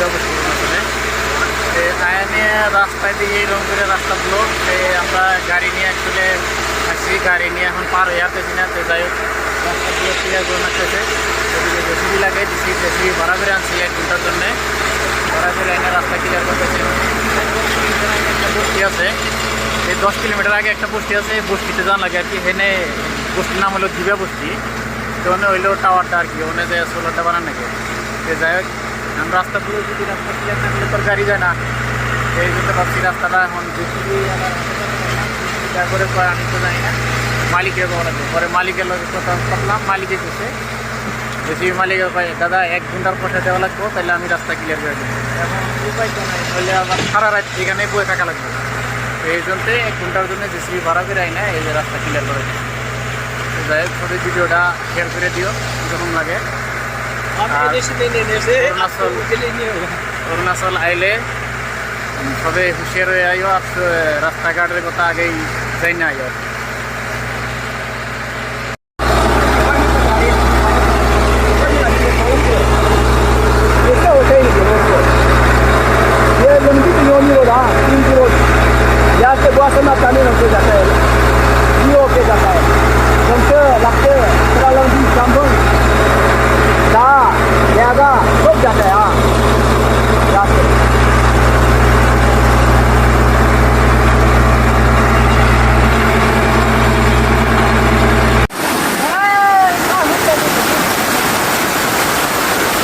দিবা বসছি আসলে আয়ানে রাস্তায় দিয়ে এরকম করে রাস্তাগুলো আমরা গাড়ি নিয়ে অ্যাকচুয়ালি আসছি, গাড়ি নিয়ে এখন পার হয়ে আসতেছি না। তো যাই হোক রাস্তাগুলো ক্লিয়ার করে আসতেছে, ওদিকে জেসিবি লাগে দিচ্ছি, জেসিবি ভাড়া করে আনছি 1 ঘন্টার জন্যে, ভাড়া করে এনে রাস্তা ক্লিয়ার করতেছে। একটা বস্তি আছে, এই 10 কিলোমিটার আগে একটা বস্তি আছে, বস্তিতে যাওয়া লাগে আর কি। এখানে বস্তির নাম হলো দিবা বস্তি। তো ওখানে হইলো টাওয়ারটা আর কি, ওখানে যে সোলারটা বানান নাকি। তো যাই হোক আমরা রাস্তাগুলো যদি রাস্তা ক্লিয়ার না করলে তোর গাড়ি যায় না, এই জন্য ভাবছি রাস্তাটা এখন জেসিবি আমার করে আমি তো জানি না, মালিকের খবর আছে। পরে মালিকের লোক কথা করলাম, মালিকে গেছে জেসিবি মালিকের দাদা 1 ঘন্টার পয়সা দেওয়া লাগবো, তাহলে আমি রাস্তা ক্লিয়ার করে দেবো। এখন উপায় তো নাই, বললে আবার সারা রাত এখানে বয়ে থাকা লাগবে। এই জন্য 1 ঘন্টার জন্য জেসিবি ভাড়া করে আই না, এই যে রাস্তা ক্লিয়ার করে দেয়। যাই হোক সবাই ভিডিওটা শেয়ার করে দিও যখন লাগে। অরুণাচল আইলে সবে হুঁশিয়ার হয়ে আইও, আর রাস্তাঘাটের কথা আগেই যাই না আইও।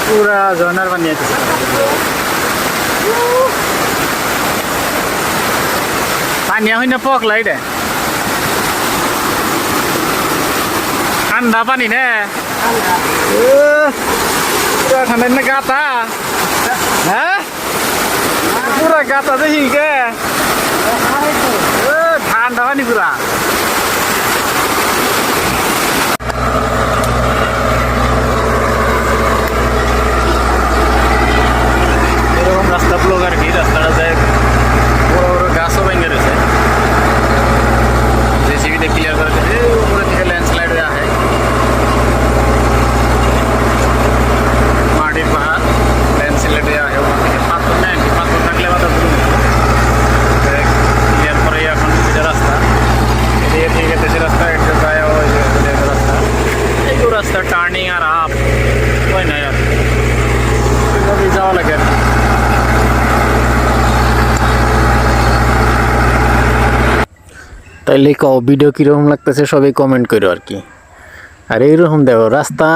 पूरा जर्नर बन जाते पानी हुई ना पक लाइट है ठंडा पानी ने पूरा ठंडा ने गाता है पूरा गाता देखी के ठंडा पानी पूरा রাস্তা ব্লক আর কি। রাস্তাটা যায় বড় বড় গাছও ভেঙে রয়েছে, জেসিবিতে ক্লিয়ার করে দিয়েছে। উপরে থেকে ল্যান্ডস্লাইড হয়ে আসে, মাটির পাহাড় ল্যান্ডস্লাইড হয়ে আসে। ওখান থেকে পাথর নেয়, পাথর থাকলে মাথা ক্লিয়ার করে এখন এটা রাস্তা এদিকে ঠিক আছে। রাস্তা একটা যায় রাস্তা, এই রাস্তা টার্নিং আর আপ হয় না আর এইভাবেই যাওয়া লাগে আর কি। তাইলে কও ভিডিও কীরকম লাগতেছে সবাই কমেন্ট করো আর কি। আর এইরকম দেখো রাস্তা